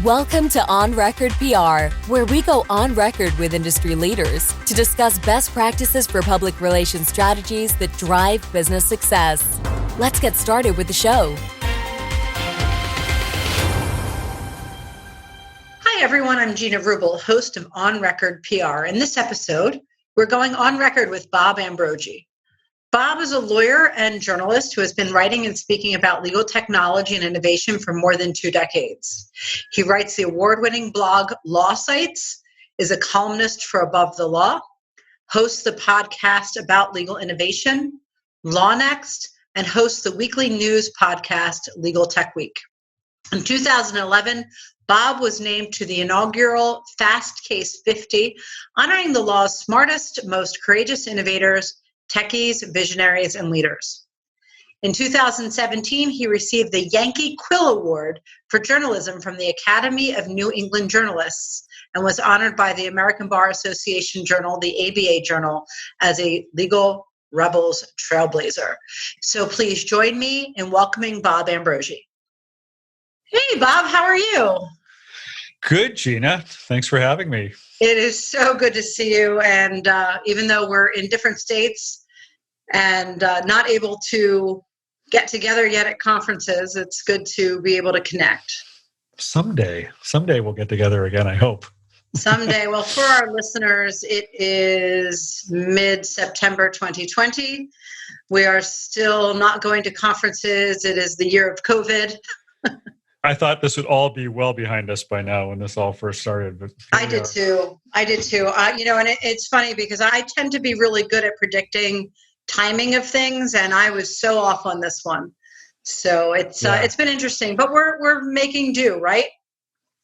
Welcome to On Record PR, where we go on record with industry leaders to discuss best practices for public relations strategies that drive business success. Let's get started with the show. Hi, everyone. I'm Gina Rubel, host of On Record PR. In this episode, we're going on record with Bob Ambrogi. Bob is a lawyer and journalist who has been writing and speaking about legal technology and innovation for more than 2 decades. He writes the award-winning blog LawSites, is a columnist for Above the Law, hosts the podcast about legal innovation, LawNext, and hosts the weekly news podcast LegalTech Week. In 2011, Bob was named to the inaugural Fastcase 50, honoring the law's smartest, most courageous innovators, techies, visionaries, and leaders. In 2017, he received the Yankee Quill Award for journalism from the Academy of New England Journalists and was honored by the American Bar Association Journal, the ABA Journal, as a Legal Rebels Trailblazer. So please join me in welcoming Bob Ambrogi. Hey, Bob, how are you? Good, Gina. Thanks for having me. It is so good to see you. And even though we're in different states and not able to get together yet at conferences, it's good to be able to connect. Someday we'll get together again, I hope. Someday. Well, for our listeners, it is mid-September 2020. We are still not going to conferences. It is the year of COVID. I thought this would all be well behind us by now when this all first started. But I did too. And it's funny because I tend to be really good at predicting timing of things, and I was so off on this one. So it's been interesting, but we're making do, right?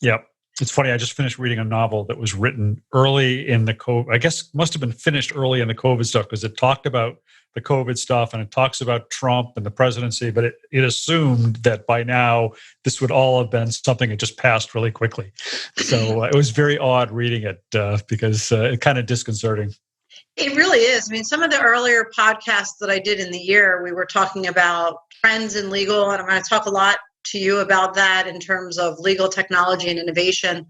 Yep. It's funny. I just finished reading a novel that was written early in the COVID. I guess must have been finished early in the COVID stuff because it talked about the COVID stuff and it talks about Trump and the presidency, but it assumed that by now this would all have been something that just passed really quickly. So it was very odd reading it because it's kind of disconcerting. It really is. I mean, some of the earlier podcasts that I did in the year, we were talking about trends in legal, and I'm going to talk a lot to you about that in terms of legal technology and innovation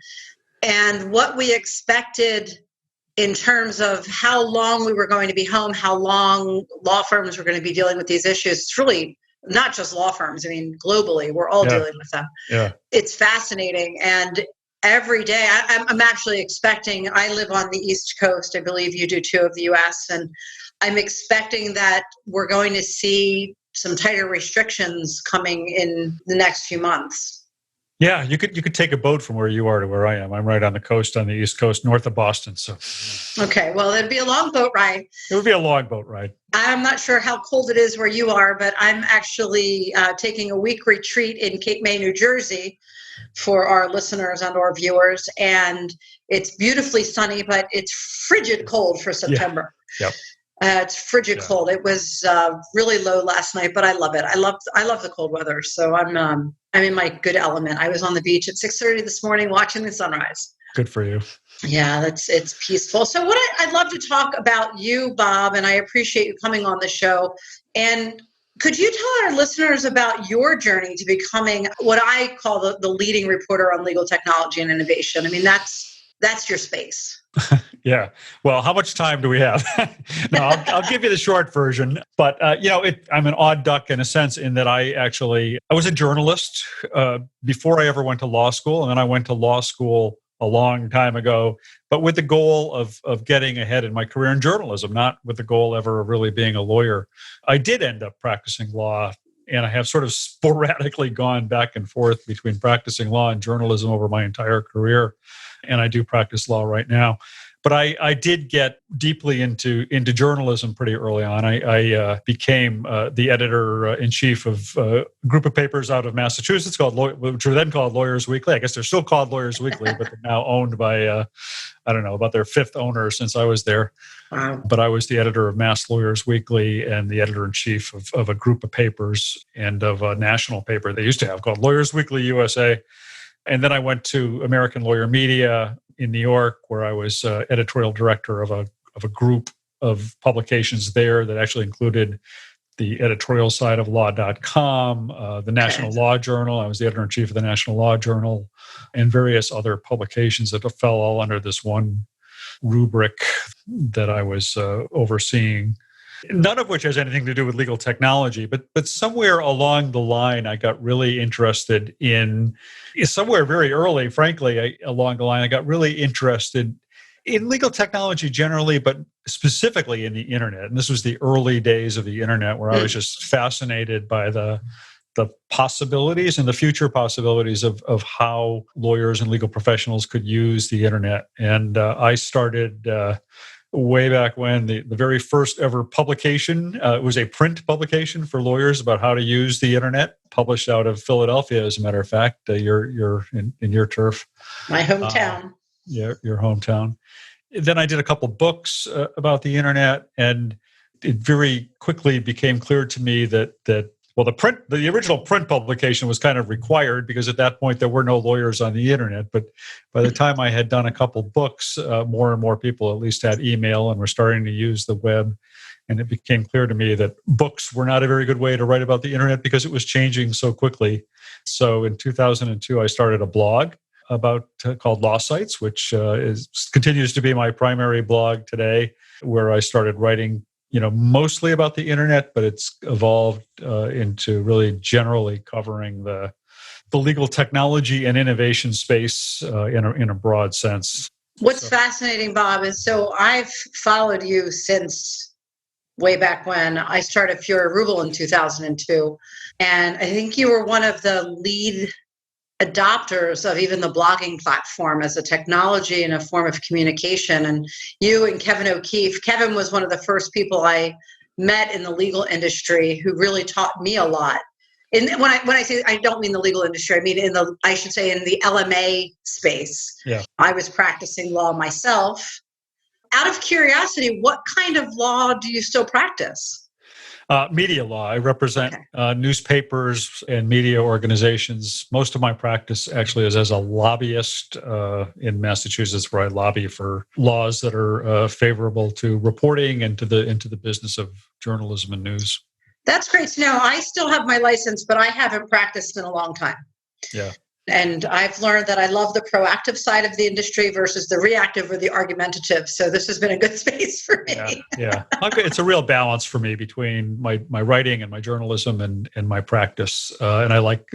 and what we expected in terms of how long we were going to be home, how long law firms were going to be dealing with these issues. It's really not just law firms. I mean, globally, we're all dealing with them. Yeah. It's fascinating. And every day, I'm actually expecting, I live on the East Coast, I believe you do too, of the US, and I'm expecting that we're going to see some tighter restrictions coming in the next few months. Yeah, you could take a boat from where you are to where I am. I'm right on the coast, on the East Coast, north of Boston. So, okay, well, it'd be a long boat ride. It would be a long boat ride. I'm not sure how cold it is where you are, but I'm actually taking a week retreat in Cape May, New Jersey, for our listeners and our viewers, and it's beautifully sunny, but it's frigid cold for September. Yeah. Yep. It's frigid cold. It was really low last night, but I love it. I love the cold weather. So I'm in my good element. I was on the beach at 6:30 this morning watching the sunrise. Good for you. Yeah, it's peaceful. So what I'd love to talk about you, Bob, and I appreciate you coming on the show. And could you tell our listeners about your journey to becoming what I call the leading reporter on legal technology and innovation? I mean, that's your space. Yeah. Well, how much time do we have? No, I'll give you the short version. But, I'm an odd duck in a sense in that I was a journalist before I ever went to law school. And then I went to law school a long time ago, but with the goal of getting ahead in my career in journalism, not with the goal ever of really being a lawyer. I did end up practicing law, and I have sort of sporadically gone back and forth between practicing law and journalism over my entire career. And I do practice law right now. But I did get deeply into journalism pretty early on. I became the editor-in-chief of a group of papers out of Massachusetts which were then called Lawyers Weekly. I guess they're still called Lawyers Weekly, but they're now owned by, I don't know, about their 5th owner since I was there. Wow. But I was the editor of Mass Lawyers Weekly and the editor-in-chief of a group of papers and of a national paper they used to have called Lawyers Weekly USA. And then I went to American Lawyer Media in New York, where I was editorial director of a group of publications there that actually included the editorial side of law.com, the National Law Journal. I was the editor-in-chief of the National Law Journal, and various other publications that fell all under this one rubric that I was overseeing. None of which has anything to do with legal technology, but somewhere along the line, I got really interested in, somewhere very early, frankly, along the line, I got really interested in legal technology generally, but specifically in the internet. And this was the early days of the internet, where I was just fascinated by the possibilities and the future possibilities of how lawyers and legal professionals could use the internet. And I started way back when the very first ever publication, it was a print publication for lawyers about how to use the internet, published out of Philadelphia, as a matter of fact. You're in your turf. My hometown. Your hometown. Then I did a couple books about the internet, and it very quickly became clear to me that the original print publication was kind of required, because at that point there were no lawyers on the internet. But by the time I had done a couple books, more and more people at least had email and were starting to use the web. And it became clear to me that books were not a very good way to write about the internet, because it was changing so quickly. So in 2002, I started a blog called LawSites, which continues to be my primary blog today, where I started writing mostly about the internet, but it's evolved into really generally covering the legal technology and innovation space in a broad sense. What's fascinating, Bob, is so I've followed you since way back when I started Gina Rubel in 2002. And I think you were one of the lead adopters of even the blogging platform as a technology and a form of communication. And you and Kevin O'Keefe, Kevin was one of the first people I met in the legal industry who really taught me a lot. And when I say, I don't mean the legal industry, I mean in the LMA space. Yeah. I was practicing law myself. Out of curiosity, what kind of law do you still practice? Media law. I represent newspapers and media organizations. Most of my practice actually is as a lobbyist in Massachusetts, where I lobby for laws that are favorable to reporting and into the business of journalism and news. That's great to know. I still have my license, but I haven't practiced in a long time. Yeah. And I've learned that I love the proactive side of the industry versus the reactive or the argumentative. So this has been a good space for me. Yeah. It's a real balance for me between my writing and my journalism and my practice. And I like,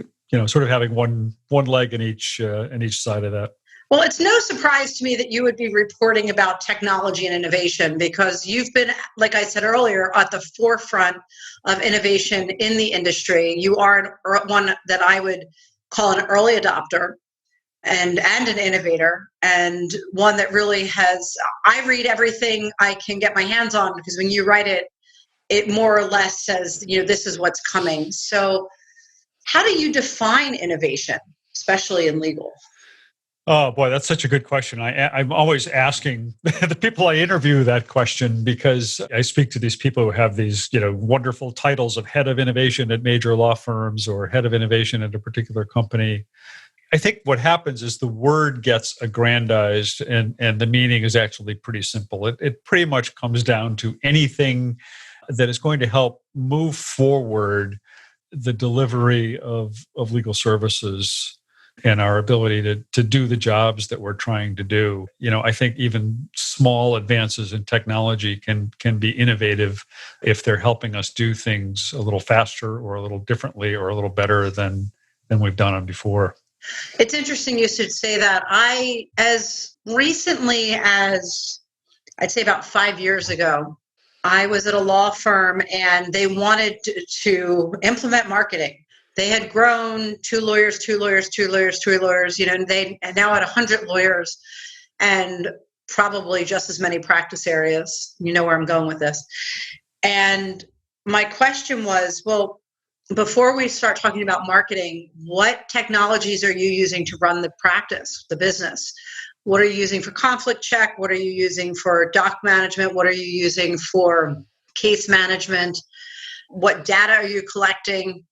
sort of having one leg in each side of that. Well, it's no surprise to me that you would be reporting about technology and innovation, because you've been, like I said earlier, at the forefront of innovation in the industry. You are one that I would call an early adopter and an innovator, and one that really I read everything I can get my hands on, because when you write it, it more or less says, this is what's coming. So how do you define innovation, especially in legal? Oh boy, that's such a good question. I'm always asking the people I interview that question, because I speak to these people who have these, wonderful titles of head of innovation at major law firms or head of innovation at a particular company. I think what happens is the word gets aggrandized, and the meaning is actually pretty simple. It pretty much comes down to anything that is going to help move forward the delivery of legal services and our ability to do the jobs that we're trying to do. I think even small advances in technology can be innovative if they're helping us do things a little faster or a little differently or a little better than we've done them before. It's interesting you should say that. As recently as I'd say about 5 years ago, I was at a law firm and they wanted to implement marketing. They had grown 2 lawyers, and they now had 100 lawyers and probably just as many practice areas. You know where I'm going with this. And my question was, well, before we start talking about marketing, what technologies are you using to run the practice, the business? What are you using for conflict check? What are you using for doc management? What are you using for case management? What data are you collecting?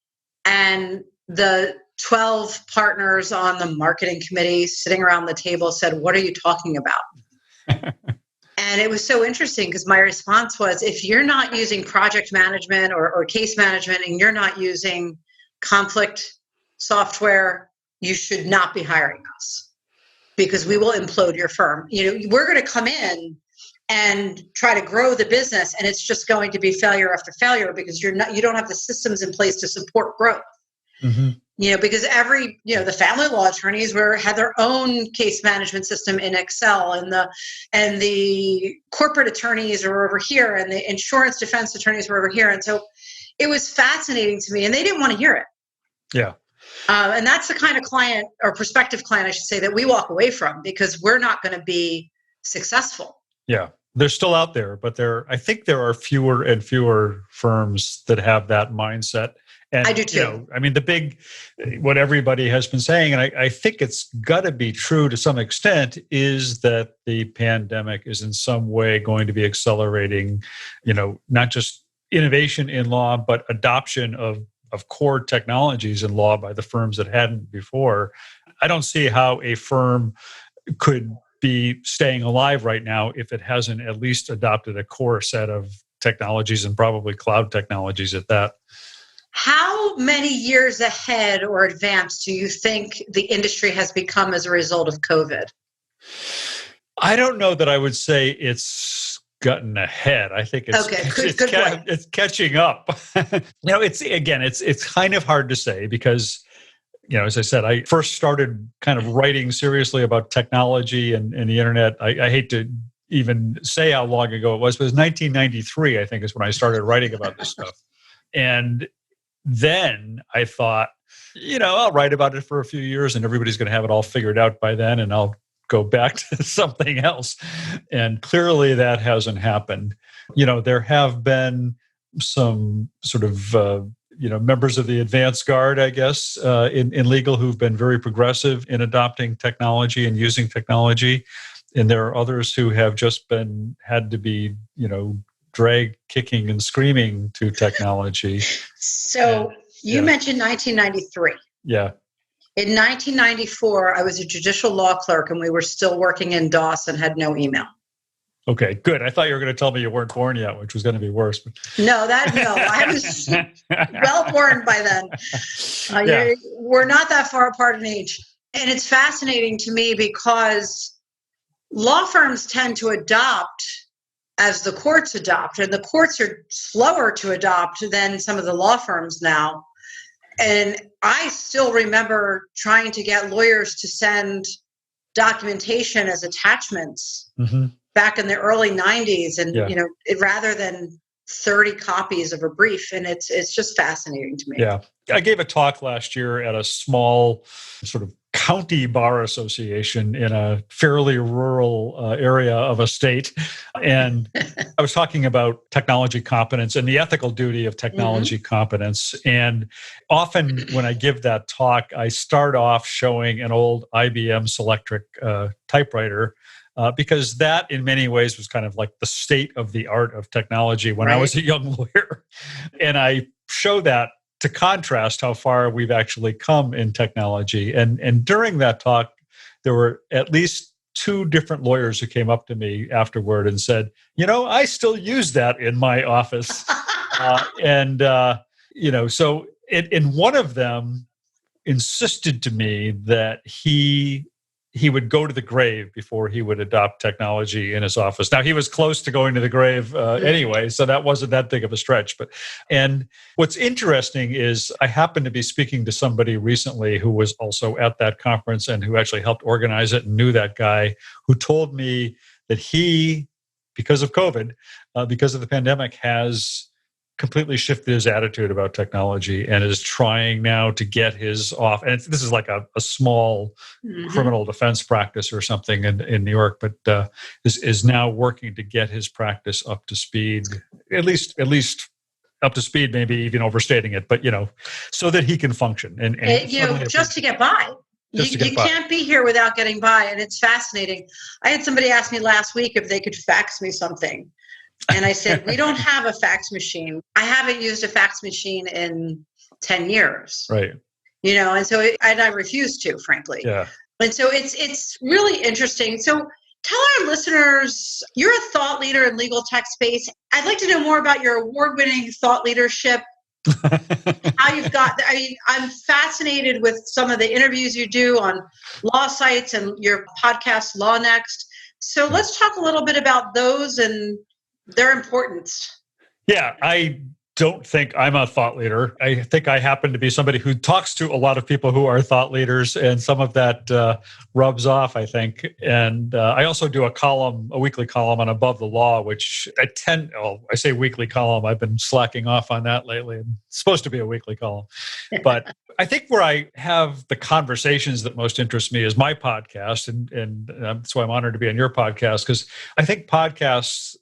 And the 12 partners on the marketing committee sitting around the table said, "What are you talking about?" And it was so interesting because my response was, if you're not using project management or case management and you're not using conflict software, you should not be hiring us because we will implode your firm. We're going to come in and try to grow the business, and it's just going to be failure after failure because you don't have the systems in place to support growth. Mm-hmm. Because the family law attorneys had their own case management system in Excel, and the corporate attorneys are over here, and the insurance defense attorneys were over here. And so it was fascinating to me, and they didn't want to hear it. Yeah. And that's the kind of client, or prospective client, I should say, that we walk away from because we're not going to be successful. Yeah. They're still out there, but I think there are fewer and fewer firms that have that mindset. And, I do too. What everybody has been saying, and I think it's got to be true to some extent, is that the pandemic is in some way going to be accelerating, not just innovation in law, but adoption of core technologies in law by the firms that hadn't before. I don't see how a firm could be staying alive right now if it hasn't at least adopted a core set of technologies, and probably cloud technologies at that. How many years ahead or advanced do you think the industry has become as a result of COVID? I don't know that I would say it's gotten ahead. I think it's catching up. It's kind of hard to say because, as I said, I first started kind of writing seriously about technology and the internet. I hate to even say how long ago it was, but it was 1993, I think, is when I started writing about this stuff. And then I thought, I'll write about it for a few years and everybody's going to have it all figured out by then, and I'll go back to something else. And clearly that hasn't happened. There have been some sort of, members of the advanced guard, I guess, in legal who've been very progressive in adopting technology and using technology. And there are others who have just had to be, dragged kicking and screaming to technology. So you mentioned 1993. Yeah. In 1994, I was a judicial law clerk and we were still working in DOS and had no email. Okay, good. I thought you were going to tell me you weren't born yet, which was going to be worse. But... No, I was well born by then. We're not that far apart in age. And it's fascinating to me because law firms tend to adopt as the courts adopt, and the courts are slower to adopt than some of the law firms now. And I still remember trying to get lawyers to send documentation as attachments back in the early 90s, and rather than 30 copies of a brief. And it's just fascinating to me. Yeah. I gave a talk last year at a small sort of county bar association in a fairly rural area of a state. And I was talking about technology competence and the ethical duty of technology competence. And often when I give that talk, I start off showing an old IBM Selectric typewriter, because that in many ways was kind of like the state of the art of technology when I was a young lawyer. And I show that to contrast how far we've actually come in technology. And during that talk, there were at least 2 different lawyers who came up to me afterward and said, I still use that in my office. So one of them insisted to me that he would go to the grave before he would adopt technology in his office. Now, he was close to going to the grave anyway, so that wasn't that big of a stretch. And what's interesting is I happened to be speaking to somebody recently who was also at that conference and who actually helped organize it and knew that guy, who told me that he, because of COVID, because of the pandemic, has completely shifted his attitude about technology and is trying now to get his off. And this is like a small criminal defense practice or something in New York, but this is now working to get his practice up to speed, at least up to speed, maybe even overstating it, but so that he can function and just to get by. You can't be here without getting by. And it's fascinating. I had somebody ask me last week if they could fax me something. And I said, we don't have a fax machine. I haven't used a fax machine in 10 years. Right. And so I refuse to, frankly. Yeah. And so it's really interesting. So Tell our listeners, you're a thought leader in legal tech space. I'd like to know more about your award-winning thought leadership. How you've got, I'm fascinated with some of the interviews you do on LawSites and your podcast, LawNext. So let's talk a little bit about those and their importance. Yeah, I don't think I'm a thought leader. I think I happen to be somebody who talks to a lot of people who are thought leaders, and some of that rubs off, I think. And I also do a weekly column on Above the Law, which I say weekly column. I've been slacking off on that lately. It's supposed to be a weekly column. But I think where I have the conversations that most interest me is my podcast. And that's why I'm honored to be on your podcast, because I think podcasts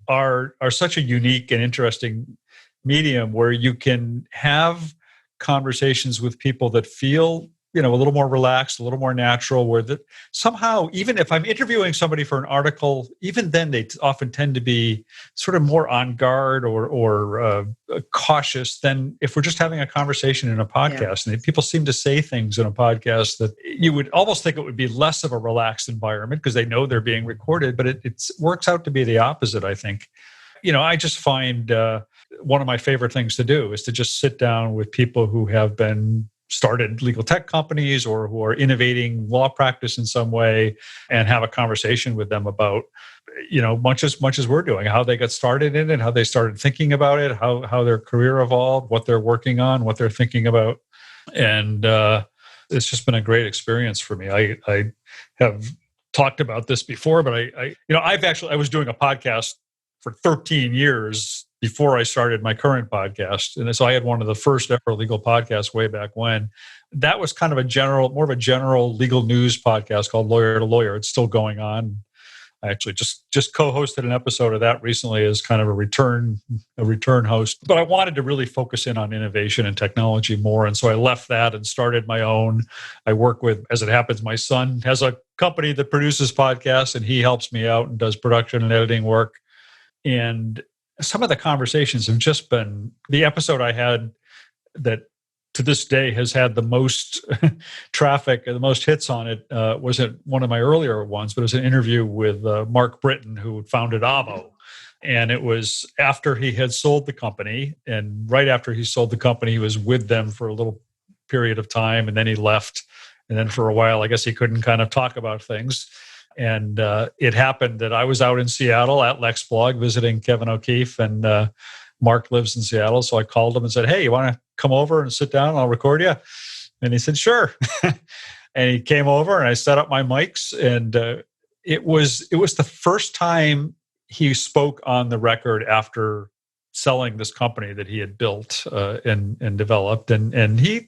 are such a unique and interesting medium where you can have conversations with people that feel, a little more relaxed, a little more natural, where that somehow, even if I'm interviewing somebody for an article, even then they often tend to be sort of more on guard or cautious than if we're just having a conversation in a podcast. Yeah. And people seem to say things in a podcast that you would almost think it would be less of a relaxed environment because they know they're being recorded, but it works out to be the opposite, I think. I just find one of my favorite things to do is to just sit down with people who have started legal tech companies or who are innovating law practice in some way and have a conversation with them about, much as we're doing, how they got started in it, how they started thinking about it, how their career evolved, what they're working on, what they're thinking about. And it's just been a great experience for me. I have talked about this before, but I was doing a podcast for 13 years before I started my current podcast. And so I had one of the first ever legal podcasts way back when. That was kind of more of a general legal news podcast called Lawyer to Lawyer. It's still going on. I actually just co-hosted an episode of that recently as kind of a return host. But I wanted to really focus in on innovation and technology more. And so I left that and started my own. I work with, as it happens, my son has a company that produces podcasts, and he helps me out and does production and editing work. And some of the conversations have just been, the episode I had that to this day has had the most traffic and the most hits on it wasn't one of my earlier ones, but it was an interview with Mark Britton, who founded Avo. And it was after he had sold the company. And right after he sold the company, he was with them for a little period of time. And then he left. And then for a while, I guess he couldn't kind of talk about things. And it happened that I was out in Seattle at LexBlog visiting Kevin O'Keefe, and Mark lives in Seattle. So I called him and said, "Hey, you want to come over and sit down and I'll record you?" And he said, "Sure." And he came over and I set up my mics, and it was the first time he spoke on the record after selling this company that he had built and developed. And he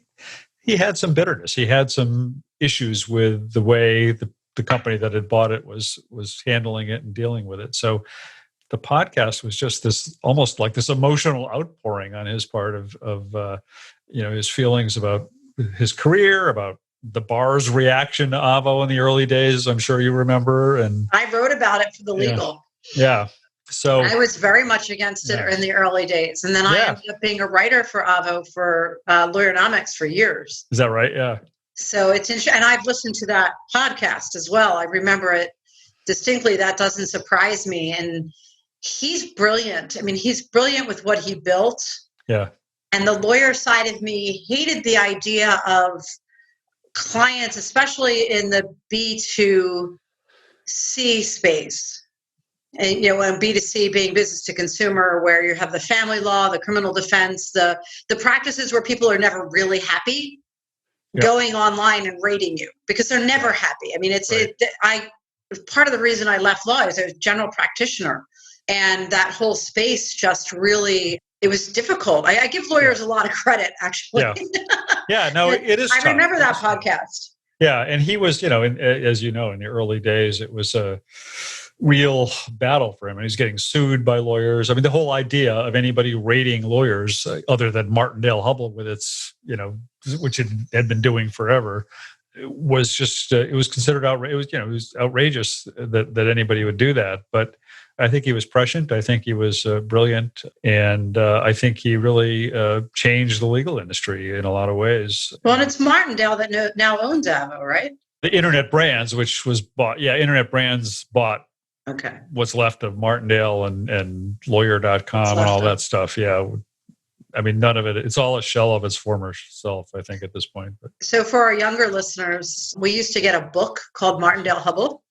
had some bitterness. He had some issues with the way the company that had bought it was handling it and dealing with it. So the podcast was just this almost like this emotional outpouring on his part of his feelings about his career, about the bar's reaction to Avo in the early days. I'm sure you remember. And I wrote about it for the Legal. Yeah. So I was very much against it in the early days. And then I ended up being a writer for Avo for LawNext for years. Is that right? Yeah. So it's interesting. And I've listened to that podcast as well. I remember it distinctly. That doesn't surprise me. And he's brilliant. I mean, he's brilliant with what he built. Yeah. And the lawyer side of me hated the idea of clients, especially in the B2C space. And, and B2C being business to consumer, where you have the family law, the criminal defense, the practices where people are never really happy. Going online and rating you because they're never happy. I mean, part of the reason I left law is I was a general practitioner, and that whole space just really, it was difficult. I give lawyers a lot of credit, actually. Yeah, no, it is. I remember that podcast. Yeah, and he was, as you know, in the early days, it was a real battle for him, and he's getting sued by lawyers. I mean, the whole idea of anybody rating lawyers other than Martindale Hubbell with its, which it had been doing forever, was just it was considered outrageous. It was outrageous that anybody would do that. But I think he was prescient. I think he was brilliant, and I think he really changed the legal industry in a lot of ways. Well, and it's Martindale that now owns Avo, right? The Internet Brands, which was bought. Yeah, Internet Brands bought what's left of Martindale and Lawyer.com and all that stuff. Yeah. I mean, none of it. It's all a shell of its former self, I think, at this point. But. So for our younger listeners, we used to get a book called Martindale Hubble,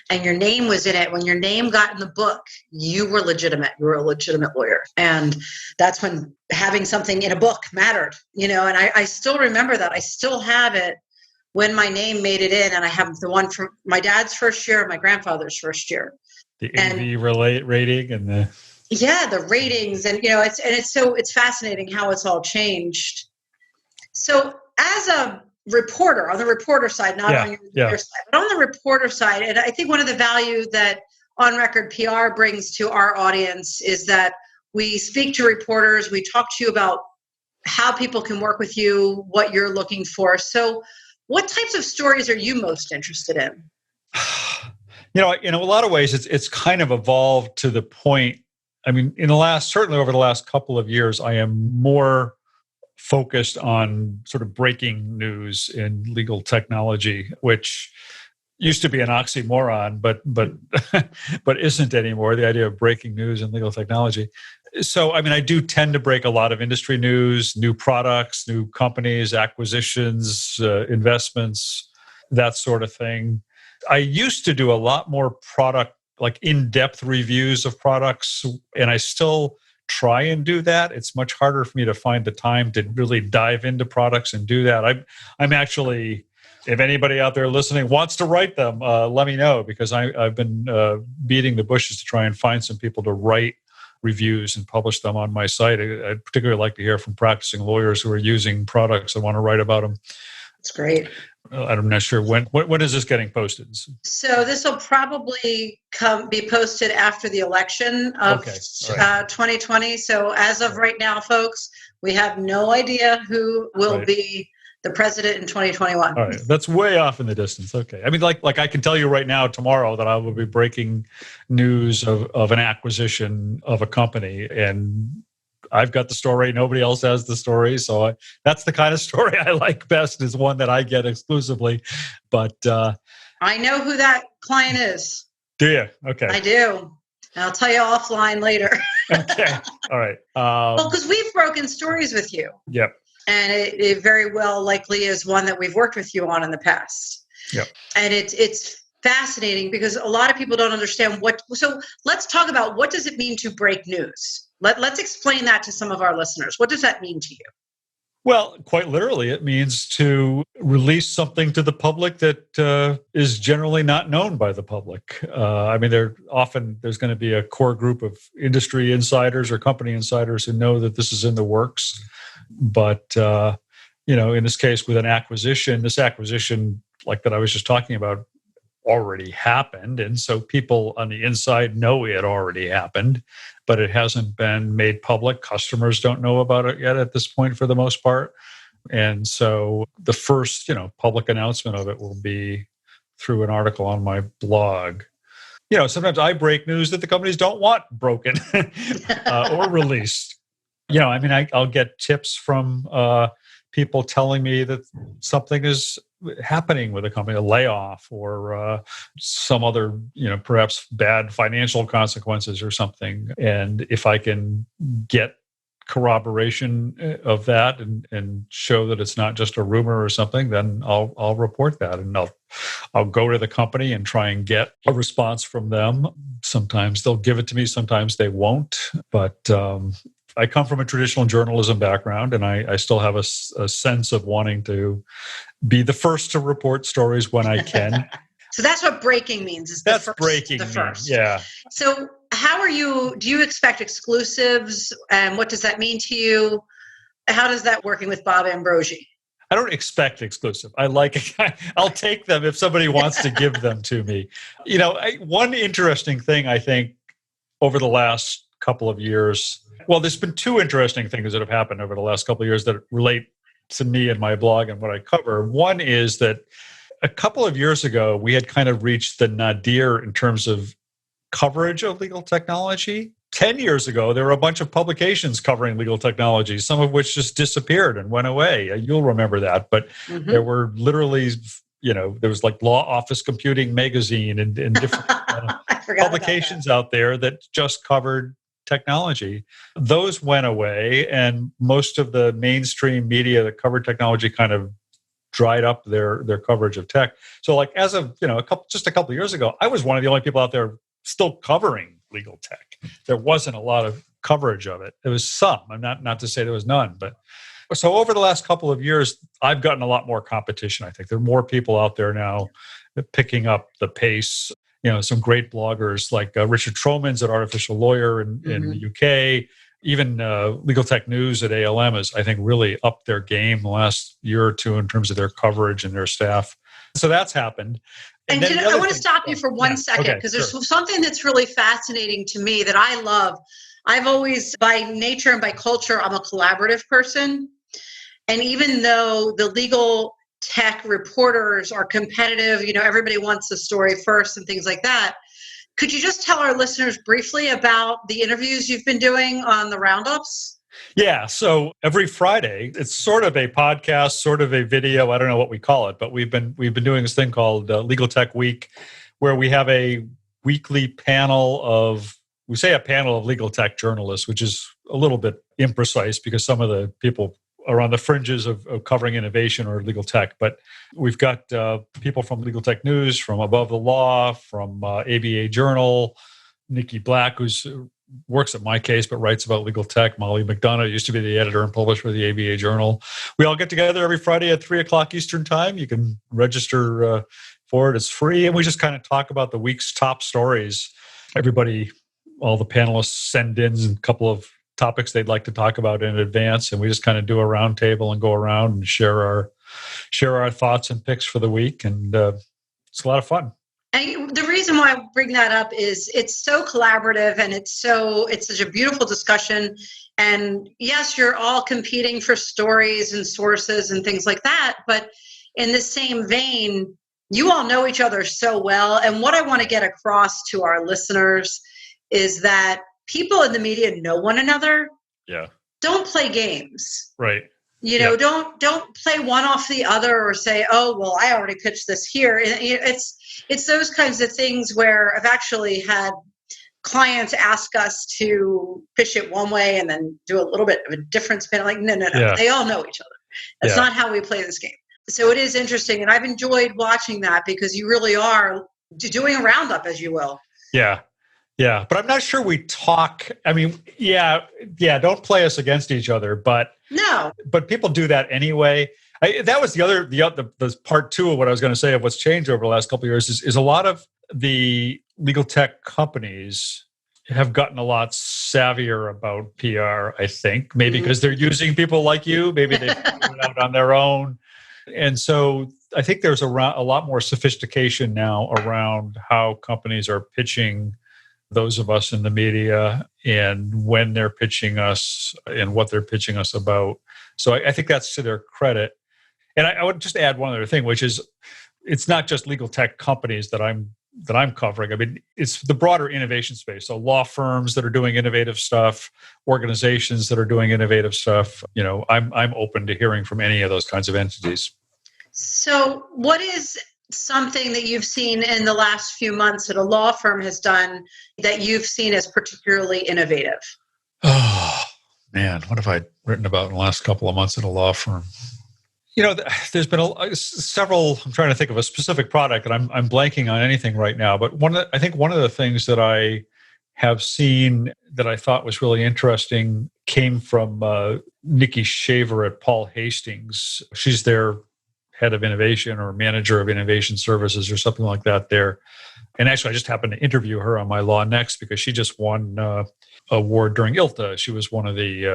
and your name was in it. When your name got in the book, you were legitimate. You were a legitimate lawyer. And that's when having something in a book mattered, and I still remember that. I still have it when my name made it in, and I have the one from my dad's first year and my grandfather's first year. The AV rating and the... Yeah, the ratings, and it's fascinating how it's all changed. So, as a reporter, on the reporter side, not on your side, but on the reporter side, and I think one of the value that On Record PR brings to our audience is that we speak to reporters, we talk to you about how people can work with you, what you're looking for. So, what types of stories are you most interested in? In a lot of ways, it's kind of evolved to the point. I mean, certainly over the last couple of years, I am more focused on sort of breaking news in legal technology, which used to be an oxymoron, but but isn't anymore. The idea of breaking news in legal technology. So, I mean, I do tend to break a lot of industry news, new products, new companies, acquisitions, investments, that sort of thing. I used to do a lot more product, like in-depth reviews of products, and I still try and do that. It's much harder for me to find the time to really dive into products and do that. I'm actually, if anybody out there listening wants to write them, let me know, because I've been beating the bushes to try and find some people to write reviews and publish them on my site. I'd particularly like to hear from practicing lawyers who are using products and want to write about them. That's great. I'm not sure when is this getting posted? So this will probably be posted after the election of 2020. So as of right now, folks, we have no idea who will be the president in 2021. All right, that's way off in the distance. Okay, I mean, like I can tell you right now, tomorrow, that I will be breaking news of an acquisition of a company, and I've got the story. Nobody else has the story. So that's the kind of story I like best, is one that I get exclusively. But I know who that client is. Do you? Okay. I do. And I'll tell you offline later. Okay. All right. Well, because we've broken stories with you. Yep. And it very well likely is one that we've worked with you on in the past. Yep. And it's fascinating because a lot of people don't understand so let's talk about, what does it mean to break news? Let's explain that to some of our listeners. What does that mean to you? Well, quite literally, it means to release something to the public that is generally not known by the public. I mean, there's going to be a core group of industry insiders or company insiders who know that this is in the works. But, in this case, with this acquisition, like that I was just talking about, already happened. And so people on the inside know it already happened, but it hasn't been made public. Customers don't know about it yet at this point, for the most part. And so the first, public announcement of it will be through an article on my blog. Sometimes I break news that the companies don't want broken or released. I'll get tips from people telling me that something is happening with a company, a layoff or some other, perhaps bad financial consequences or something. And if I can get corroboration of that and show that it's not just a rumor or something, then I'll report that, and I'll go to the company and try and get a response from them. Sometimes they'll give it to me, sometimes they won't. But I come from a traditional journalism background, and I still have a sense of wanting to be the first to report stories when I can. So that's what breaking means. That's breaking. The first. Yeah. So do you expect exclusives, and what does that mean to you? How does that working with Bob Ambrogi? I don't expect exclusive. I'll take them if somebody wants to give them to me. One interesting thing I think over the last couple of years, well, there's been two interesting things that have happened over the last couple of years that relate to me and my blog and what I cover. One is that a couple of years ago, we had kind of reached the nadir in terms of coverage of legal technology. 10 years ago, there were a bunch of publications covering legal technology, some of which just disappeared and went away. You'll remember that. But there were literally there was like Law Office Computing Magazine and different publications out there that just covered technology. Those went away, and most of the mainstream media that covered technology kind of dried up their coverage of tech. So like as of, just a couple of years ago, I was one of the only people out there still covering legal tech. There wasn't a lot of coverage of it. There was some. I'm not to say there was none, but so over the last couple of years, I've gotten a lot more competition. I think there are more people out there now picking up the pace. Some great bloggers like Richard Troman's at Artificial Lawyer in the UK. Even Legal Tech News at ALM has, I think, really upped their game the last year or two in terms of their coverage and their staff. So that's happened. And I want to stop you for one second, because there's something that's really fascinating to me that I love. I've always, by nature and by culture, I'm a collaborative person. And even though the legal tech reporters are competitive, everybody wants the story first and things like that. Could you just tell our listeners briefly about the interviews you've been doing on the roundups? Yeah. So every Friday, it's sort of a podcast, sort of a video. I don't know what we call it, but we've been doing this thing called Legal Tech Week, where we have a weekly panel of, we say a panel of legal tech journalists, which is a little bit imprecise because some of the people are on the fringes of covering innovation or legal tech. But we've got people from Legal Tech News, from Above the Law, from ABA Journal, Nikki Black, who's works at My Case but writes about legal tech. Molly McDonough used to be the editor and publisher of the ABA Journal. We all get together every Friday at 3 o'clock Eastern Time. You can register for it. It's free. And we just kind of talk about the week's top stories. Everybody, all the panelists send in a couple of topics they'd like to talk about in advance, and we just kind of do a round table and go around and share our thoughts and picks for the week, and it's a lot of fun. And the reason why I bring that up is it's so collaborative, and it's such a beautiful discussion. And yes, you're all competing for stories and sources and things like that, but in the same vein, you all know each other so well. And what I want to get across to our listeners is that people in the media know one another. Yeah. Don't play games. Right. Don't play one off the other or say, oh, well, I already pitched this here. It's those kinds of things where I've actually had clients ask us to pitch it one way and then do a little bit of a different spin. Like, no. Yeah. They all know each other. That's not how we play this game. So it is interesting. And I've enjoyed watching that because you really are doing a roundup, as you will. Yeah. Yeah, but I'm not sure we talk. I mean, don't play us against each other, but people do that anyway. That was the part two of what I was going to say of what's changed over the last couple of years is a lot of the legal tech companies have gotten a lot savvier about PR, I think, maybe because they're using people like you, maybe they figured it out on their own. And so I think there's a lot more sophistication now around how companies are pitching those of us in the media and when they're pitching us and what they're pitching us about. So I think that's to their credit. And I would just add one other thing, which is it's not just legal tech companies that I'm covering. I mean, it's the broader innovation space. So law firms that are doing innovative stuff, organizations that are doing innovative stuff. I'm open to hearing from any of those kinds of entities. So what is something that you've seen in the last few months that a law firm has done that you've seen as particularly innovative? Oh, man, what have I written about in the last couple of months at a law firm? There's been several. I'm trying to think of a specific product, and I'm blanking on anything right now. But I think one of the things that I have seen that I thought was really interesting came from Nikki Shaver at Paul Hastings. She's their head of innovation or manager of innovation services or something like that there. And actually, I just happened to interview her on my LawNext because she just won an award during ILTA. She was one of the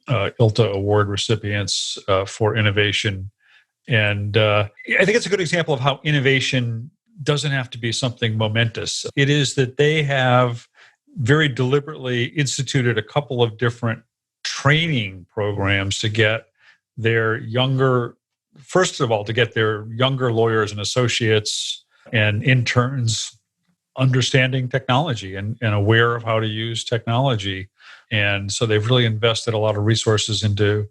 ILTA award recipients for innovation. And I think it's a good example of how innovation doesn't have to be something momentous. It is that they have very deliberately instituted a couple of different training programs to get their younger lawyers and associates and interns understanding technology and aware of how to use technology. And so they've really invested a lot of resources into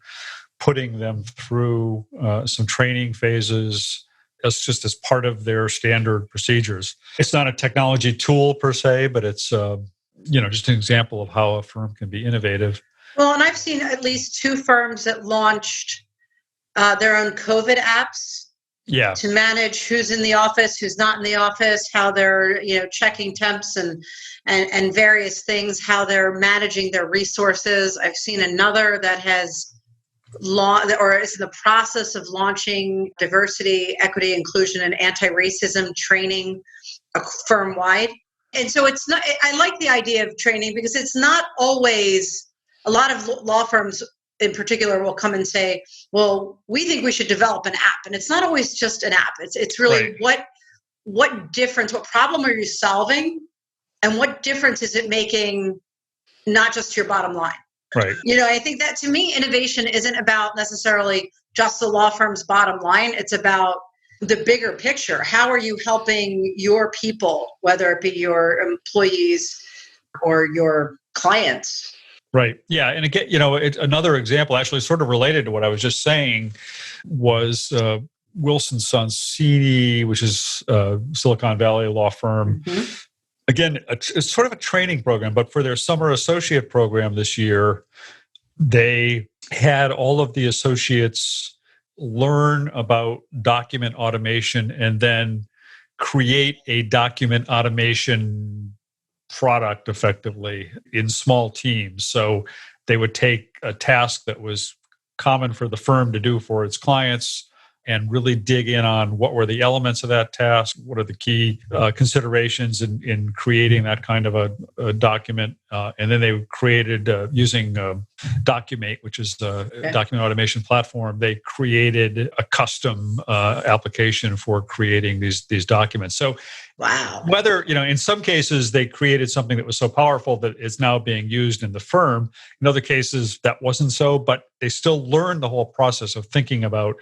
putting them through some training phases as part of their standard procedures. It's not a technology tool per se, but it's just an example of how a firm can be innovative. Well, and I've seen at least 2 firms that launched their own COVID apps to manage who's in the office, who's not in the office, how they're checking temps and various things, how they're managing their resources. I've seen another that has launched or is in the process of launching diversity, equity, inclusion, and anti-racism training firm-wide. And so it's not. I like the idea of training because it's not always. A lot of law firms in particular will come and say, well, we think we should develop an app. And it's not always just an app. It's really what difference, what problem are you solving? And what difference is it making, not just to your bottom line? Right. I think that to me, innovation isn't about necessarily just the law firm's bottom line. It's about the bigger picture. How are you helping your people, whether it be your employees or your clients? Right. Yeah. And again, another example, actually sort of related to what I was just saying, was Wilson Sonsini, which is a Silicon Valley law firm. Mm-hmm. Again, it's sort of a training program, but for their summer associate program this year, they had all of the associates learn about document automation and then create a document automation product effectively in small teams. So they would take a task that was common for the firm to do for its clients and really dig in on what were the elements of that task, what are the key considerations in creating that kind of a document. And then they created, using Documate, which is a document automation platform, they created a custom application for creating these documents. So wow. Whether, in some cases they created something that was so powerful that it's now being used in the firm. In other cases, that wasn't so, but they still learned the whole process of thinking about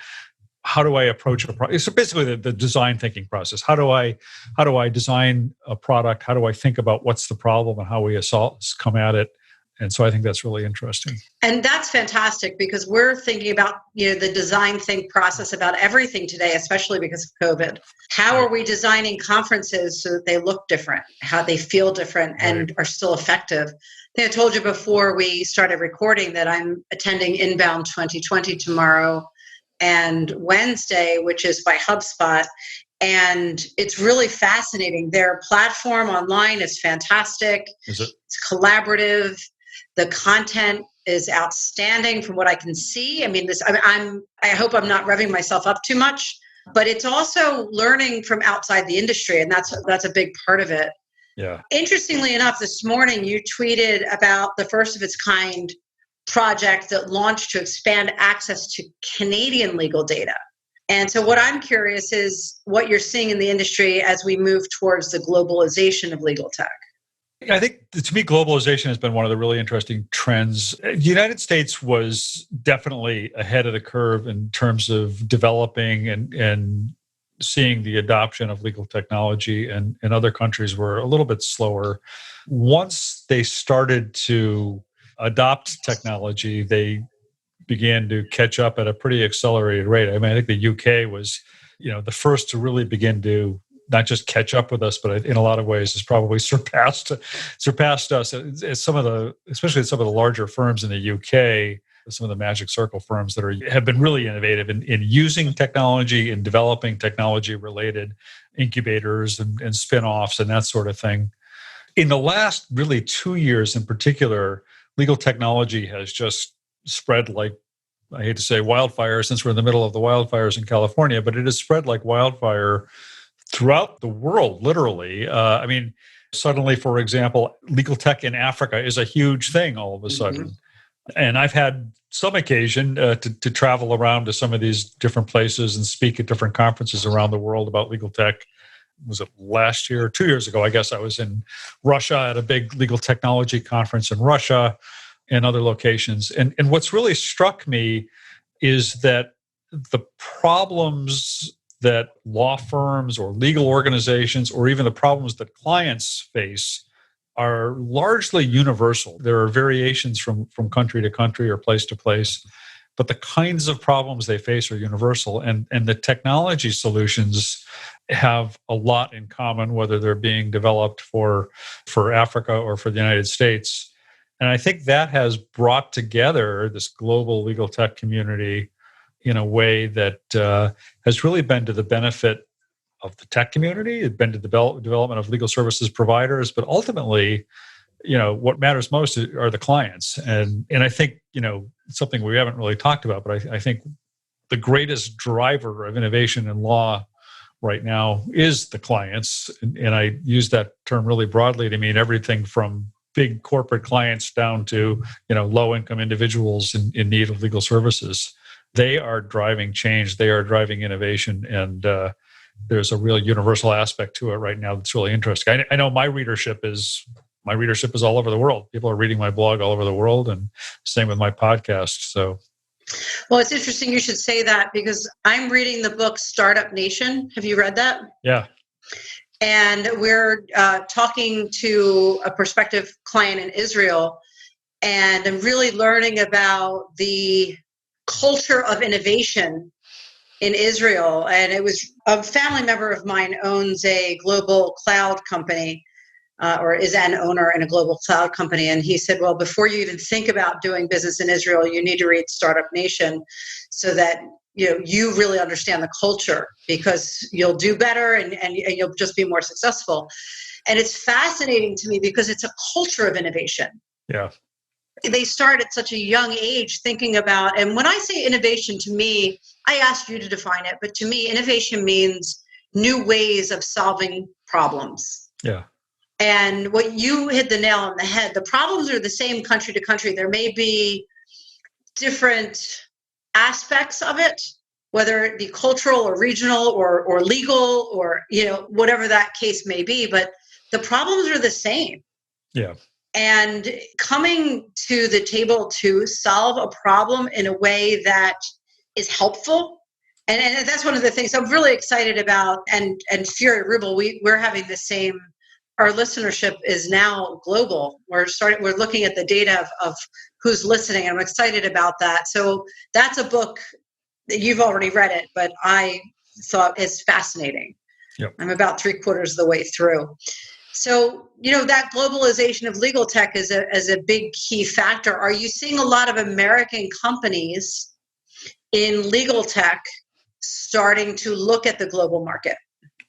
how do I approach a product? So basically the design thinking process. How do I design a product? How do I think about what's the problem and how we come at it? And so I think that's really interesting. And that's fantastic because we're thinking about, the design think process about everything today, especially because of COVID. How are we designing conferences so that they look different, how they feel different and are still effective? I think I told you before we started recording that I'm attending Inbound 2020 tomorrow and Wednesday, which is by HubSpot. And it's really fascinating. Their platform online is fantastic. Is it? It's collaborative. The content is outstanding from what I can see. I mean, I hope I'm not revving myself up too much, but it's also learning from outside the industry. And that's a big part of it. Yeah. Interestingly enough, this morning you tweeted about the first of its kind project that launched to expand access to Canadian legal data. And so what I'm curious is what you're seeing in the industry as we move towards the globalization of legal tech. I think, to me, globalization has been one of the really interesting trends. The United States was definitely ahead of the curve in terms of developing and seeing the adoption of legal technology, and other countries were a little bit slower. Once they started to adopt technology, they began to catch up at a pretty accelerated rate. I mean, I think the UK was, the first to really begin to not just catch up with us, but in a lot of ways has probably surpassed us. As especially some of the larger firms in the UK, some of the Magic Circle firms that have been really innovative in using technology and developing technology-related incubators and spin-offs and that sort of thing. In the last really 2 years in particular, legal technology has just spread like, I hate to say wildfire since we're in the middle of the wildfires in California, but it has spread like wildfire throughout the world, literally. Suddenly, for example, legal tech in Africa is a huge thing all of a sudden. Mm-hmm. And I've had some occasion to travel around to some of these different places and speak at different conferences around the world about legal tech. Was it last year or 2 years ago? I guess I was in Russia at a big legal technology conference in Russia and other locations. And what's really struck me is that the problems that law firms or legal organizations or even the problems that clients face are largely universal. There are variations from country to country or place to place, but the kinds of problems they face are universal. And the technology solutions have a lot in common, whether they're being developed for Africa or for the United States. And I think that has brought together this global legal tech community in a way that has really been to the benefit of the tech community. It's been to the development of legal services providers, but ultimately, what matters most are the clients. And I think, something we haven't really talked about, but I think the greatest driver of innovation in law right now is the clients. And I use that term really broadly to mean everything from big corporate clients down to, low-income individuals in need of legal services. They are driving change. They are driving innovation. And there's a real universal aspect to it right now that's really interesting. I know my readership is all over the world. People are reading my blog all over the world, and same with my podcast. So, well, it's interesting you should say that, because I'm reading the book Startup Nation. Have you read that? Yeah. And we're talking to a prospective client in Israel, and I'm really learning about the culture of innovation in Israel. And it was a family member of mine owns a global cloud company, or is an owner in a global cloud company. And he said, well, before you even think about doing business in Israel, you need to read Startup Nation so that you really understand the culture, because you'll do better and you'll just be more successful. And it's fascinating to me because it's a culture of innovation. Yeah. They start at such a young age thinking about, and when I say innovation, to me, I asked you to define it, but to me, innovation means new ways of solving problems. Yeah. And what you hit the nail on the head, the problems are the same country to country. There may be different aspects of it, whether it be cultural or regional or legal or, whatever that case may be, but the problems are the same. Yeah. And coming to the table to solve a problem in a way that is helpful. And that's one of the things I'm really excited about. And Fury Rubel, we're having the same. Our listenership is now global. We're looking at the data of who's listening. I'm excited about that. So that's a book that you've already read it, but I thought is fascinating. Yep. I'm about 3/4 of the way through. So, that globalization of legal tech is a big key factor. Are you seeing a lot of American companies in legal tech starting to look at the global market?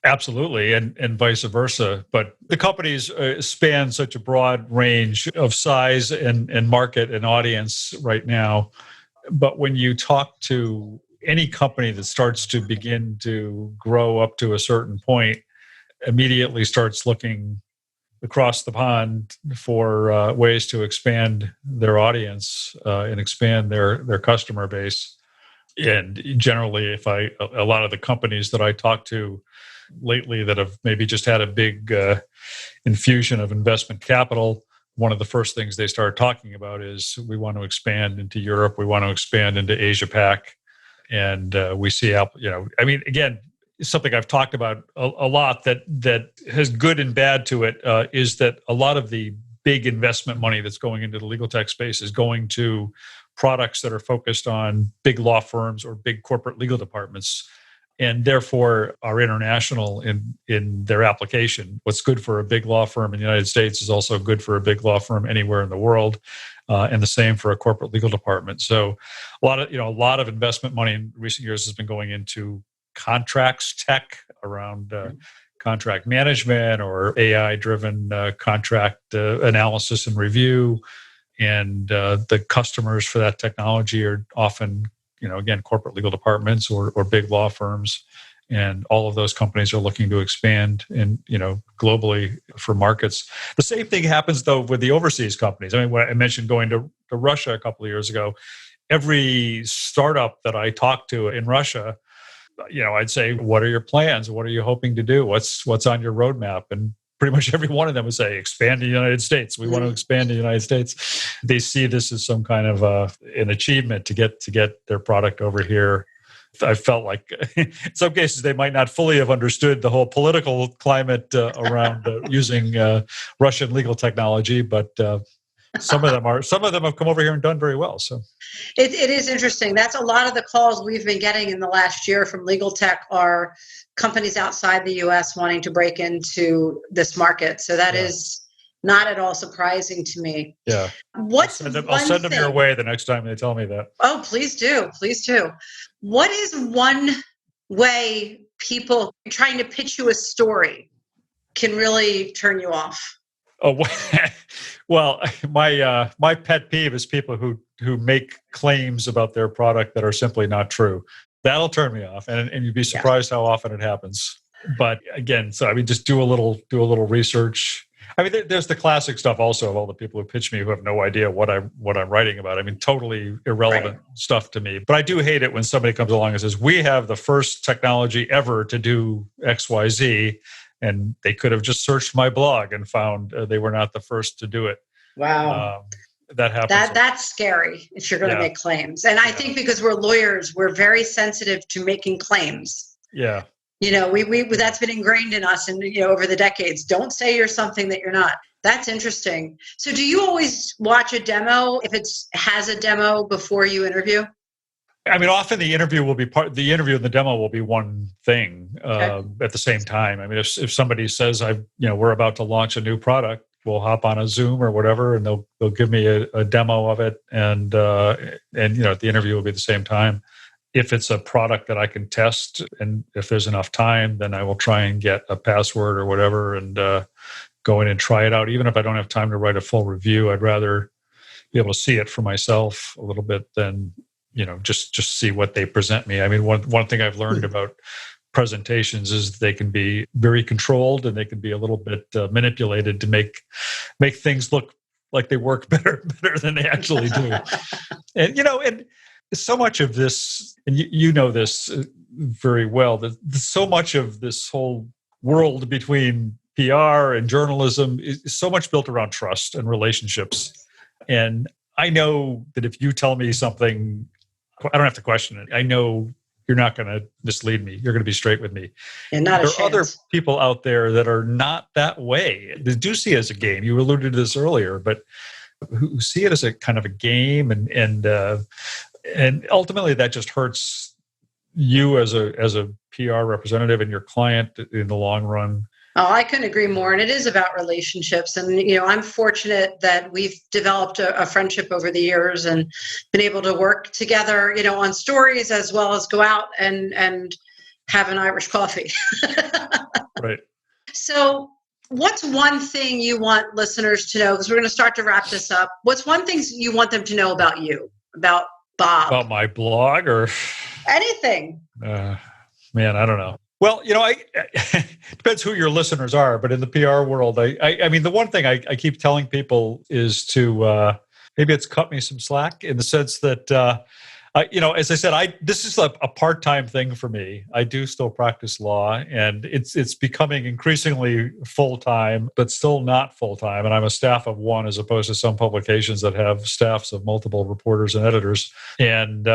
Absolutely, and vice versa. But the companies span such a broad range of size and market and audience right now. But when you talk to any company that starts to begin to grow up to a certain point, immediately starts looking across the pond for ways to expand their audience and expand their customer base. And generally, a lot of the companies that I talk to lately that have maybe just had a big infusion of investment capital, one of the first things they start talking about is we want to expand into Europe, we want to expand into Asia Pac, and we see again, something I've talked about a lot that has good and bad to it is that a lot of the big investment money that's going into the legal tech space is going to products that are focused on big law firms or big corporate legal departments, and therefore are international in their application. What's good for a big law firm in the United States is also good for a big law firm anywhere in the world, and the same for a corporate legal department. So a lot of investment money in recent years has been going into contracts tech around contract management or AI-driven contract analysis and review. And the customers for that technology are often, again, corporate legal departments or big law firms. And all of those companies are looking to expand globally for markets. The same thing happens, though, with the overseas companies. I mean, when I mentioned going to Russia a couple of years ago, every startup that I talked to in Russia, I'd say, what are your plans? What are you hoping to do? What's on your roadmap? And pretty much every one of them would say, expand to the United States. We want to expand to the United States. They see this as some kind of an achievement to get their product over here. I felt like in some cases they might not fully have understood the whole political climate around using Russian legal technology, but Some of them have come over here and done very well. So it is interesting. That's a lot of the calls we've been getting in the last year from LegalTech are companies outside the U.S. wanting to break into this market. So that is not at all surprising to me. Yeah. I'll send them your way the next time they tell me that. Oh, please do. Please do. What is one way people trying to pitch you a story can really turn you off? Oh, well, my pet peeve is people who make claims about their product that are simply not true. That'll turn me off, and you'd be surprised how often it happens. But again, so I mean, just do a little research. I mean, there's the classic stuff also of all the people who pitch me who have no idea what I'm writing about. I mean, totally irrelevant stuff to me. But I do hate it when somebody comes along and says, "We have the first technology ever to do X, Y, Z." And they could have just searched my blog and found they were not the first to do it. Wow. That happens. That's scary if you're going to make claims. And I think because we're lawyers, we're very sensitive to making claims. Yeah. You know, we that's been ingrained in us and, over the decades. Don't say you're something that you're not. That's interesting. So do you always watch a demo if it has a demo before you interview? I mean, often the interview and the demo will be one thing at the same time. I mean, if somebody says we're about to launch a new product, we'll hop on a Zoom or whatever, and they'll give me a demo of it, and the interview will be at the same time. If it's a product that I can test, and if there's enough time, then I will try and get a password or whatever and go in and try it out. Even if I don't have time to write a full review, I'd rather be able to see it for myself a little bit than just see what they present me. I mean, one thing I've learned about presentations is they can be very controlled and they can be a little bit manipulated to make things look like they work better than they actually do. And so much of this, and you know this very well, that so much of this whole world between PR and journalism is so much built around trust and relationships. And I know that if you tell me something, I don't have to question it. I know you're not going to mislead me. You're going to be straight with me. And there are other people out there that are not that way. They do see it as a game. You alluded to this earlier, but who see it as a kind of a game, and ultimately that just hurts you as a PR representative and your client in the long run. Oh, I couldn't agree more. And it is about relationships. And, I'm fortunate that we've developed a friendship over the years and been able to work together, on stories as well as go out and have an Irish coffee. Right. So what's one thing you want listeners to know? Because we're going to start to wrap this up. What's one thing you want them to know about you, about Bob? About my blog or anything? Man, I don't know. Well, it depends who your listeners are, but in the PR world, I mean, the one thing I keep telling people is to maybe it's cut me some slack in the sense that, as I said, this is a part-time thing for me. I do still practice law, and it's becoming increasingly full-time, but still not full-time. And I'm a staff of one as opposed to some publications that have staffs of multiple reporters and editors. And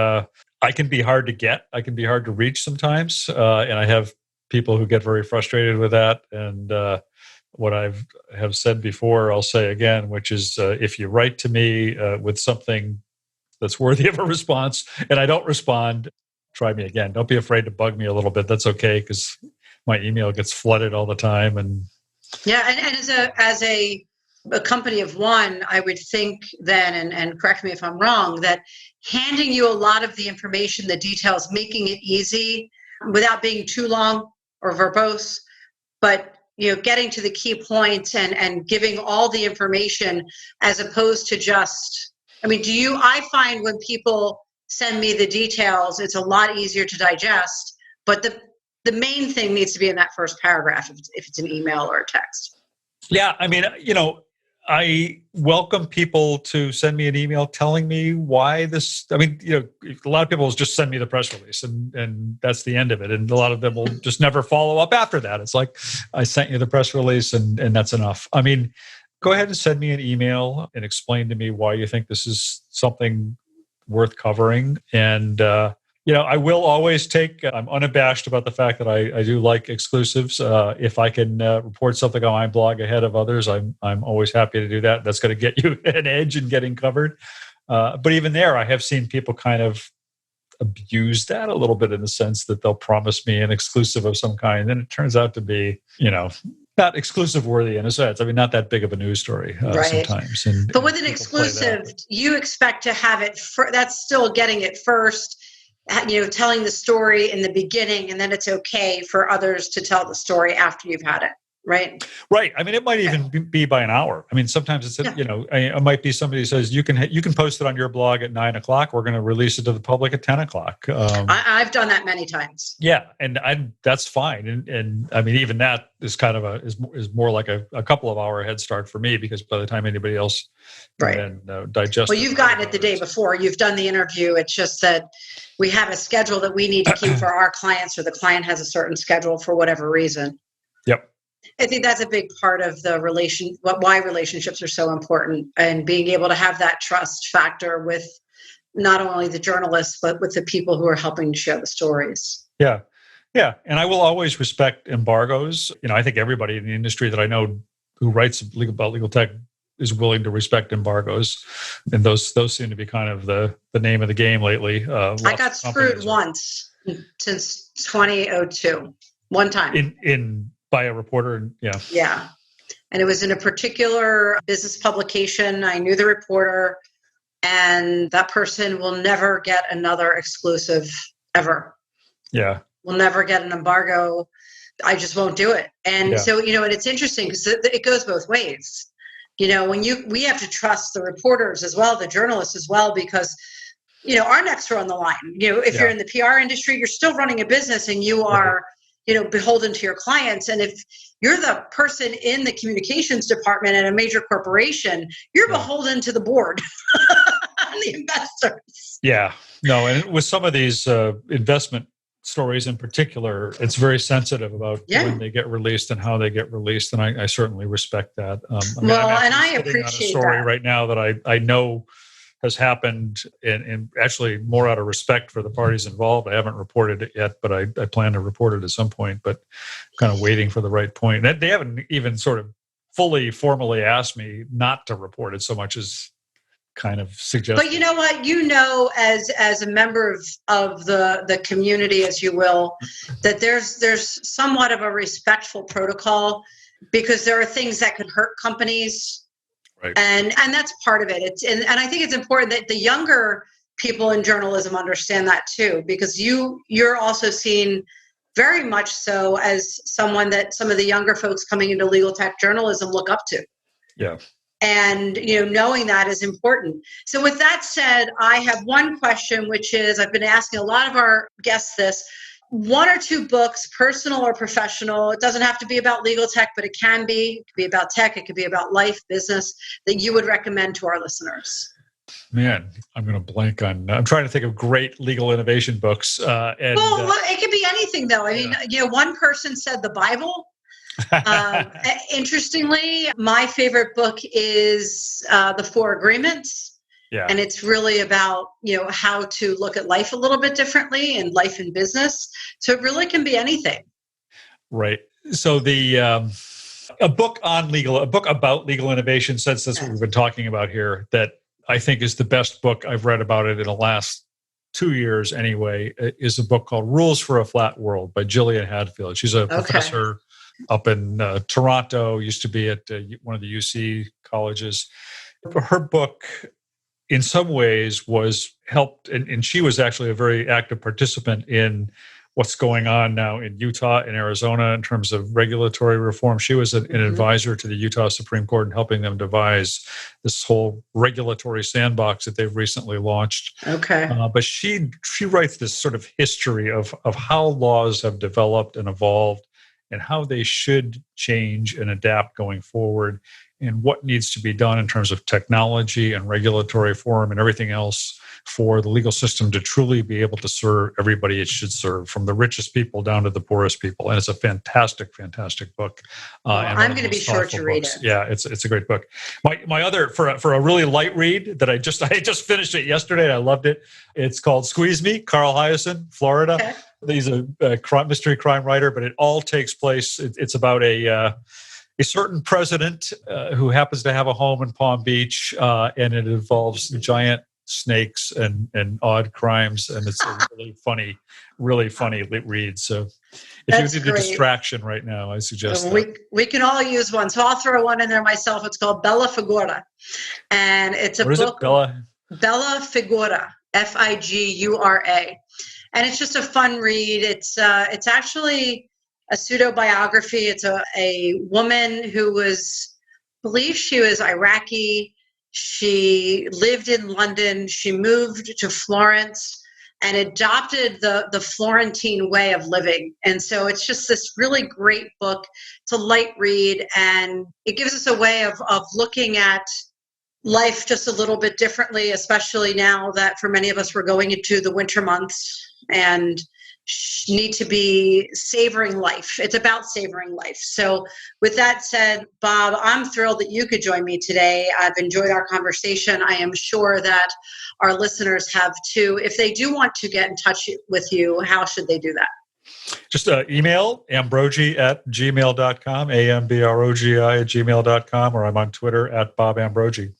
I can be hard to get. I can be hard to reach sometimes. And I have people who get very frustrated with that. And what I have said before, I'll say again, which is if you write to me with something that's worthy of a response and I don't respond, try me again. Don't be afraid to bug me a little bit. That's okay, because my email gets flooded all the time. And as a company of one, I would think then, and correct me if I'm wrong, that handing you a lot of the information, the details, making it easy without being too long or verbose, but getting to the key points and giving all the information as opposed to just, I find when people send me the details, it's a lot easier to digest, but the main thing needs to be in that first paragraph if it's an email or a text. Yeah, I welcome people to send me an email telling me why this. A lot of people will just send me the press release and that's the end of it. And a lot of them will just never follow up after that. It's like, I sent you the press release and that's enough. Go ahead and send me an email and explain to me why you think this is something worth covering. And I will always I'm unabashed about the fact that I do like exclusives. If I can report something on my blog ahead of others, I'm always happy to do that. That's going to get you an edge in getting covered. But even there, I have seen people kind of abuse that a little bit in the sense that they'll promise me an exclusive of some kind. And it turns out to be, not exclusive worthy in a sense. I mean, not that big of a news story sometimes. But with an exclusive, you expect to have it, that's still getting it first, telling the story in the beginning, and then it's okay for others to tell the story after you've had it. Right. Right. I mean, it might even be by an hour. I mean, sometimes it's, it might be somebody says, you can post it on your blog at 9:00. We're going to release it to the public at 10:00. I've done that many times. Yeah. And that's fine. And I mean, even that is kind of is more like a couple of hour head start for me, because by the time anybody else can digest Well, you've gotten it the day before. You've done the interview. It's just that we have a schedule that we need to keep for our clients, or the client has a certain schedule for whatever reason. Yep. I think that's a big part of why relationships are so important, and being able to have that trust factor with not only the journalists, but with the people who are helping to share the stories. Yeah. Yeah. And I will always respect embargoes. I think everybody in the industry that I know who writes about legal tech is willing to respect embargoes. And those seem to be kind of the name of the game lately. I got screwed once since 2002. One time. By a reporter, yeah. Yeah. And it was in a particular business publication. I knew the reporter, and that person will never get another exclusive ever. Yeah. Will never get an embargo. I just won't do it. And so, and it's interesting because it goes both ways. When we have to trust the reporters as well, the journalists as well, because our necks are on the line. If you're in the PR industry, you're still running a business, and you are beholden to your clients. And if you're the person in the communications department at a major corporation, you're beholden to the board and the investors. Yeah. No, and with some of these investment stories in particular, it's very sensitive about when they get released and how they get released. And I certainly respect that. I appreciate a story that. right now that I know has happened, and actually more out of respect for the parties involved. I haven't reported it yet, but I plan to report it at some point, but kind of waiting for the right point. And they haven't even sort of fully formally asked me not to report it so much as kind of suggest. But you know what? As a member of the community, as you will, that there's somewhat of a respectful protocol, because there are things that could hurt companies. Right. And that's part of it. And I think it's important that the younger people in journalism understand that too, because you're also seen very much so as someone that some of the younger folks coming into legal tech journalism look up to. Yeah. And, knowing that is important. So with that said, I have one question, which is, I've been asking a lot of our guests this: 1 or 2 books, personal or professional. It doesn't have to be about legal tech, but it can be. It could be about tech. It could be about life, business, that you would recommend to our listeners. Man, I'm going to blank on. I'm trying to think of great legal innovation books. It could be anything, though. I mean, one person said the Bible. Interestingly, my favorite book is The Four Agreements. Yeah. And it's really about, how to look at life a little bit differently, and life and business. So it really can be anything. Right. So a book about legal innovation, since that's what we've been talking about here, that I think is the best book I've read about it in the last 2 years anyway, is a book called Rules for a Flat World by Gillian Hadfield. She's a professor up in Toronto, used to be at one of the UC colleges. Her book, in some ways, was helped, and she was actually a very active participant in what's going on now in Utah and Arizona in terms of regulatory reform. She was an advisor to the Utah Supreme Court in helping them devise this whole regulatory sandbox that they've recently launched. Okay. But she writes this sort of history of how laws have developed and evolved and how they should change and adapt going forward, and what needs to be done in terms of technology and regulatory reform and everything else for the legal system to truly be able to serve everybody it should serve, from the richest people down to the poorest people. And it's a fantastic, fantastic book. I'm going to be sure to read it. Yeah, it's a great book. My other, for a really light read that I just finished it yesterday and I loved it. It's called Squeeze Me, Carl Hyacin, Florida. Okay. He's a mystery crime writer, but it all takes place. It's about a certain president who happens to have a home in Palm Beach, and it involves giant snakes and odd crimes, and it's a really funny read. So if you need a distraction right now, I suggest that. We can all use one. So I'll throw one in there myself. It's called Bella Figura. And it's a book. Bella Figura, Figura. And it's just a fun read. It's actually a pseudo-biography. It's a woman who believed she was Iraqi. She lived in London. She moved to Florence and adopted the Florentine way of living. And so it's just this really great book. It's a light read, and it gives us a way of looking at life just a little bit differently, especially now that for many of us, we're going into the winter months and need to be savoring life. It's about savoring life. So with that said, Bob, I'm thrilled that you could join me today. I've enjoyed our conversation. I am sure that our listeners have too. If they do want to get in touch with you, how should they do that? Just email ambrogi@gmail.com, ambrogi@gmail.com, or I'm on Twitter @Bob Ambrogi.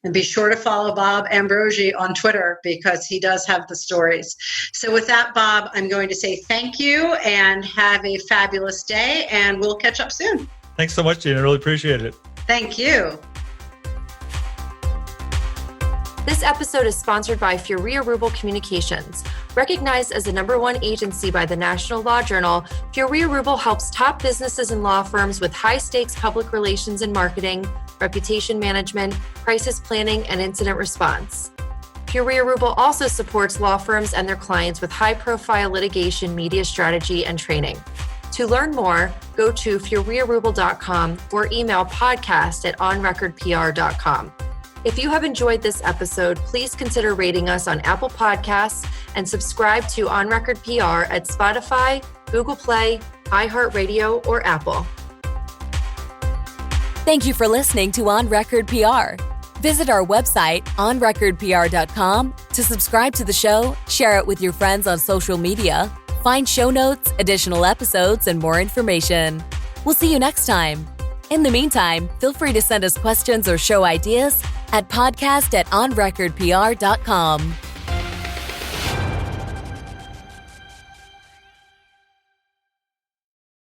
And be sure to follow Bob Ambrogi on Twitter because he does have the stories. So with that, Bob, I'm going to say thank you and have a fabulous day, and we'll catch up soon. Thanks so much, Gina. I really appreciate it. Thank you. This episode is sponsored by Furia Rubel Communications. Recognized as the #1 agency by the National Law Journal, Furia Rubel helps top businesses and law firms with high-stakes public relations and marketing, reputation management, crisis planning, and incident response. Furia Rubel also supports law firms and their clients with high-profile litigation, media strategy, and training. To learn more, go to furiarubel.com or email podcast@onrecordpr.com. If you have enjoyed this episode, please consider rating us on Apple Podcasts and subscribe to On Record PR at Spotify, Google Play, iHeartRadio, or Apple. Thank you for listening to On Record PR. Visit our website, onrecordpr.com, to subscribe to the show, share it with your friends on social media, find show notes, additional episodes, and more information. We'll see you next time. In the meantime, feel free to send us questions or show ideas at podcast@onrecordpr.com.